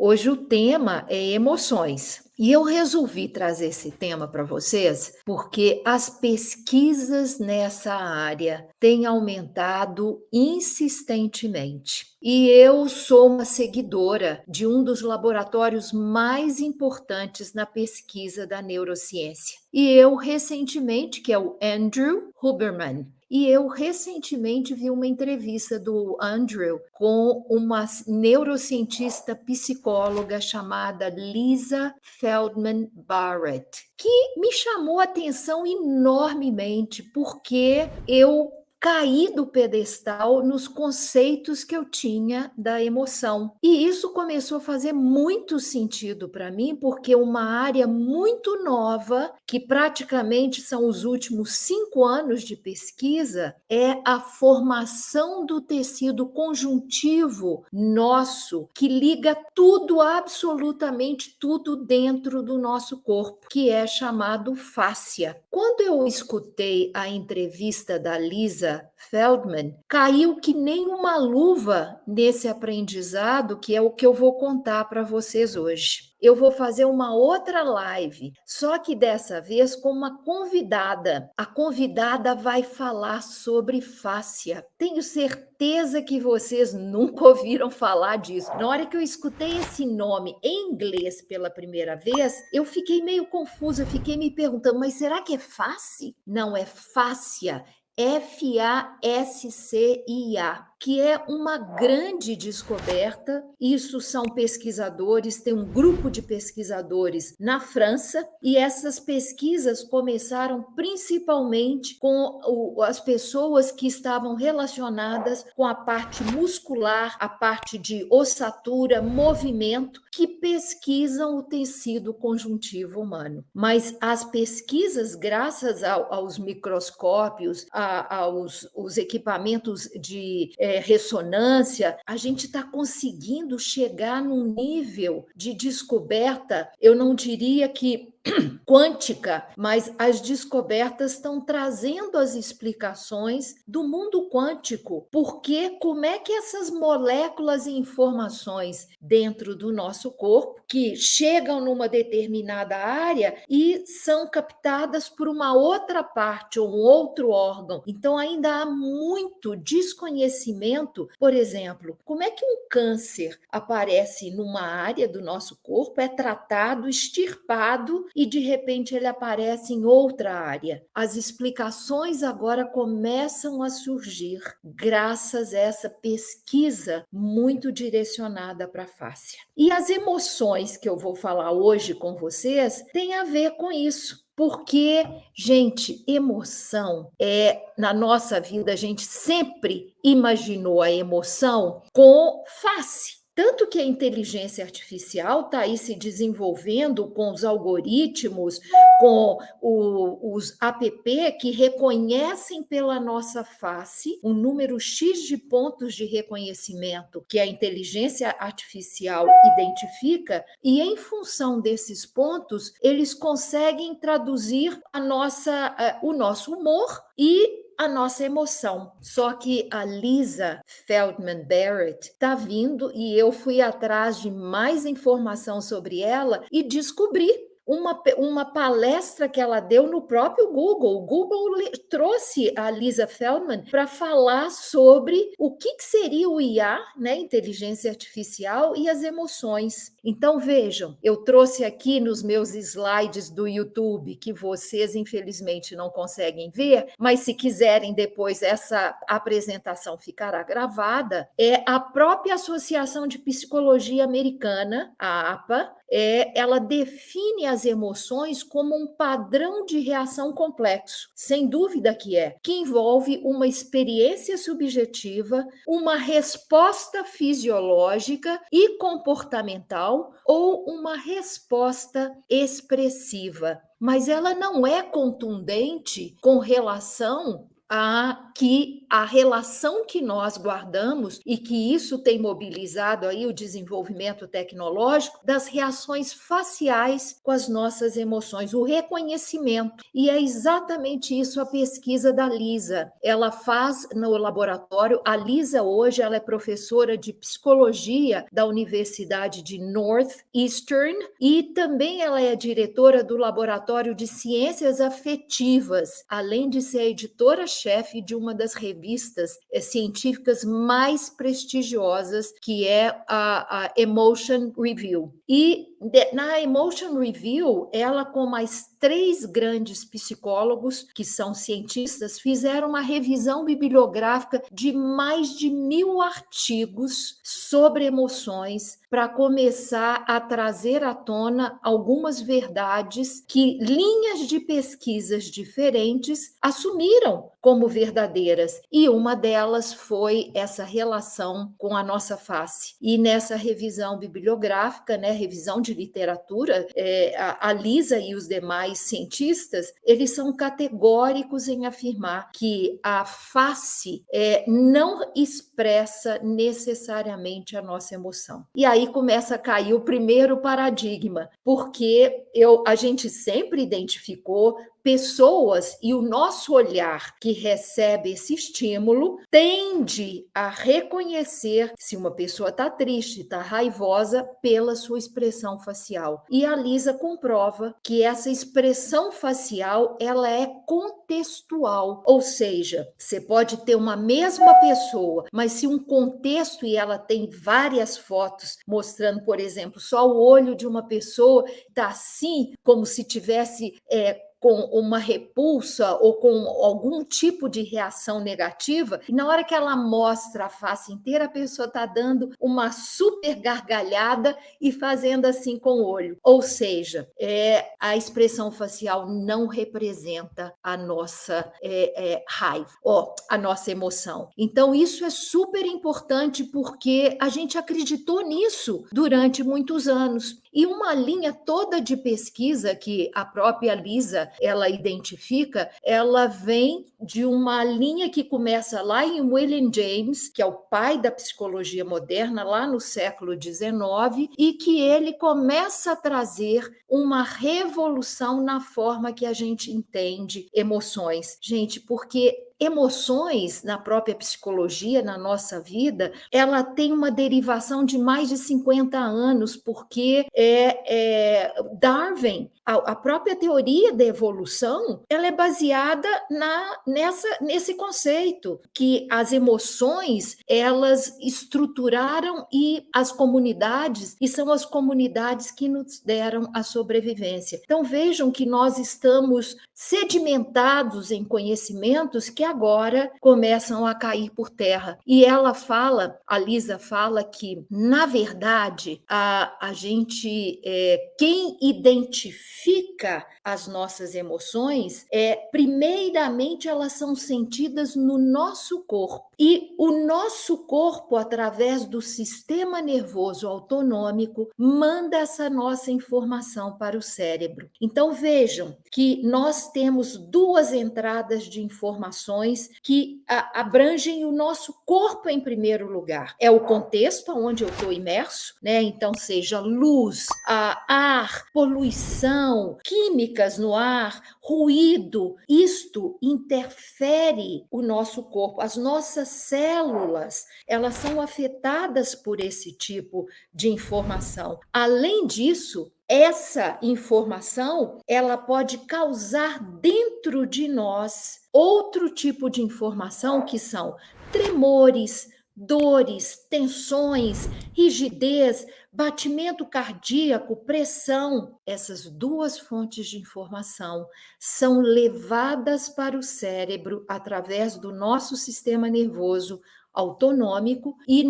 Hoje o tema é emoções. E eu resolvi trazer esse tema para vocês porque as pesquisas nessa área têm aumentado insistentemente. E eu sou uma seguidora de um dos laboratórios mais importantes na pesquisa da neurociência. E eu recentemente, que é o Andrew Huberman, e eu recentemente vi uma entrevista do Andrew com uma neurocientista psicóloga chamada Lisa Feldman Barrett, que me chamou a atenção enormemente, porque eu caí do pedestal nos conceitos que eu tinha da emoção. E isso começou a fazer muito sentido para mim, porque uma área muito nova, que praticamente são os últimos 5 anos de pesquisa, é a formação do tecido conjuntivo nosso, que liga tudo, absolutamente tudo dentro do nosso corpo, que é chamado fáscia. Quando eu escutei a entrevista da Lisa Feldman, caiu que nem uma luva nesse aprendizado, que é o que eu vou contar para vocês hoje. Eu vou fazer uma outra live, só que dessa vez com uma convidada. A convidada vai falar sobre fáscia. Tenho certeza que vocês nunca ouviram falar disso. Na hora que eu escutei esse nome em inglês pela primeira vez, eu fiquei meio confusa, fiquei me perguntando, mas será que é face? Não, é fáscia. FASCIA, que é uma grande descoberta. Isso são pesquisadores, tem um grupo de pesquisadores na França, e essas pesquisas começaram principalmente com as pessoas que estavam relacionadas com a parte muscular, a parte de ossatura, movimento, que pesquisam o tecido conjuntivo humano. Mas as pesquisas, graças aos microscópios, aos os equipamentos de ressonância, a gente está conseguindo chegar num nível de descoberta, eu não diria que quântica, mas as descobertas estão trazendo as explicações do mundo quântico. Porque como é que essas moléculas e informações dentro do nosso corpo, que chegam numa determinada área e são captadas por uma outra parte ou um outro órgão. Então ainda há muito desconhecimento. Por exemplo, como é que um câncer aparece numa área do nosso corpo, é tratado, extirpado e de repente ele aparece em outra área? As explicações agora começam a surgir graças a essa pesquisa muito direcionada para a fáscia. E as emoções que eu vou falar hoje com vocês têm a ver com isso. Porque, gente, emoção na nossa vida, a gente sempre imaginou a emoção com face. Tanto que a inteligência artificial está aí se desenvolvendo com os algoritmos, com os app que reconhecem pela nossa face um número X de pontos de reconhecimento que a inteligência artificial identifica, e em função desses pontos, eles conseguem traduzir o nosso humor e a nossa emoção. Só que a Lisa Feldman Barrett está vindo, e eu fui atrás de mais informação sobre ela e descobri uma palestra que ela deu no próprio Google. O Google trouxe a Lisa Feldman para falar sobre o que seria o IA, né, inteligência artificial, e as emoções. Então, vejam, eu trouxe aqui nos meus slides do YouTube, que vocês, infelizmente, não conseguem ver, mas se quiserem depois essa apresentação ficará gravada, é a própria Associação de Psicologia Americana, a APA, ela define as emoções como um padrão de reação complexo, sem dúvida que envolve uma experiência subjetiva, uma resposta fisiológica e comportamental ou uma resposta expressiva. Mas ela não é contundente com relação que a relação que nós guardamos e que isso tem mobilizado aí o desenvolvimento tecnológico das reações faciais com as nossas emoções, o reconhecimento. E é exatamente isso a pesquisa da Lisa. Ela faz no laboratório. A Lisa hoje ela é professora de psicologia da Universidade de Northeastern e também ela é diretora do laboratório de ciências afetivas, além de ser editora-chefe de uma das revistas científicas mais prestigiosas, que é a Emotion Review. E na Emotion Review, ela com mais 3 grandes psicólogos, que são cientistas, fizeram uma revisão bibliográfica de mais de 1.000 artigos sobre emoções para começar a trazer à tona algumas verdades que linhas de pesquisas diferentes assumiram como verdadeiras. E uma delas foi essa relação com a nossa face. E nessa revisão bibliográfica, né, revisão de literatura, a Lisa e os demais cientistas, eles são categóricos em afirmar que a face não expressa necessariamente a nossa emoção. E aí começa a cair o primeiro paradigma, porque a gente sempre identificou pessoas e o nosso olhar que recebe esse estímulo tende a reconhecer se uma pessoa está triste, está raivosa pela sua expressão facial. E a Lisa comprova que essa expressão facial ela é contextual, ou seja, você pode ter uma mesma pessoa, mas se um contexto e ela tem várias fotos mostrando, por exemplo, só o olho de uma pessoa está assim, como se tivesse com uma repulsa ou com algum tipo de reação negativa, e na hora que ela mostra a face inteira, a pessoa está dando uma super gargalhada e fazendo assim com o olho. Ou seja, a expressão facial não representa a nossa raiva, a nossa emoção. Então, isso é super importante porque a gente acreditou nisso durante muitos anos. E uma linha toda de pesquisa que a própria Lisa ela identifica, ela vem de uma linha que começa lá em William James, que é o pai da psicologia moderna, lá no século XIX, e que ele começa a trazer uma revolução na forma que a gente entende emoções. Gente, porque emoções, na própria psicologia, na nossa vida, ela tem uma derivação de mais de 50 anos, porque Darwin, a própria teoria da evolução, ela é baseada nesse conceito, que as emoções, elas estruturaram e as comunidades, e são as comunidades que nos deram a sobrevivência. Então, vejam que nós estamos sedimentados em conhecimentos que agora começam a cair por terra. E a Lisa fala que, na verdade, a gente, quem identifica as nossas emoções, primeiramente elas são sentidas no nosso corpo. E o nosso corpo, através do sistema nervoso autonômico, manda essa nossa informação para o cérebro. Então, vejam que nós temos 2 entradas de informações que abrangem o nosso corpo em primeiro lugar. É o contexto onde eu estou imerso, né? Então, seja luz, ar, poluição, químicas no ar, ruído, isto interfere o nosso corpo. As nossas células, elas são afetadas por esse tipo de informação. Além disso, essa informação, ela pode causar dentro de nós outro tipo de informação que são tremores, dores, tensões, rigidez, batimento cardíaco, pressão. Essas 2 fontes de informação são levadas para o cérebro através do nosso sistema nervoso autonômico e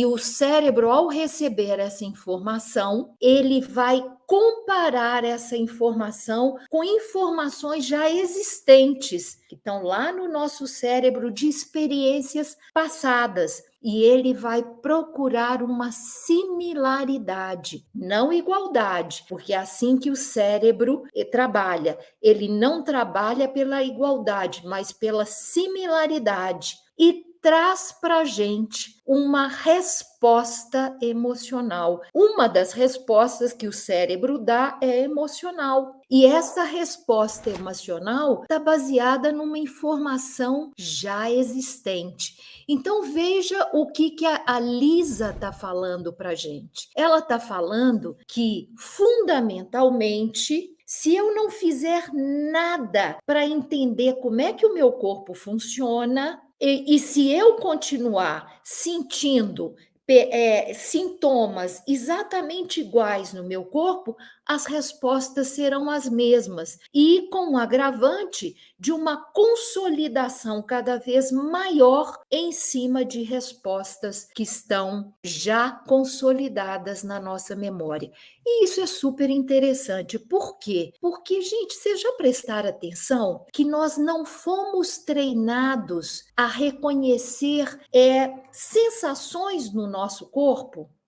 o cérebro, ao receber essa informação, ele vai comparar essa informação com informações já existentes, que estão lá no nosso cérebro de experiências passadas. e ele vai procurar uma similaridade, não igualdade, porque é assim que o cérebro trabalha. Ele não trabalha pela igualdade, mas pela similaridade. E traz para a gente uma resposta emocional. Uma das respostas que o cérebro dá é emocional. E essa resposta emocional está baseada numa informação já existente. Então veja o que a Lisa está falando para a gente. Ela está falando que, fundamentalmente, se eu não fizer nada para entender como é que o meu corpo funciona, e se eu continuar sentindo sintomas exatamente iguais no meu corpo, as respostas serão as mesmas. E com o agravante de uma consolidação cada vez maior em cima de respostas que estão já consolidadas na nossa memória. E isso é super interessante. Por quê? Porque, gente, vocês já prestaram atenção que nós não fomos treinados a reconhecer sensações no nosso corpo?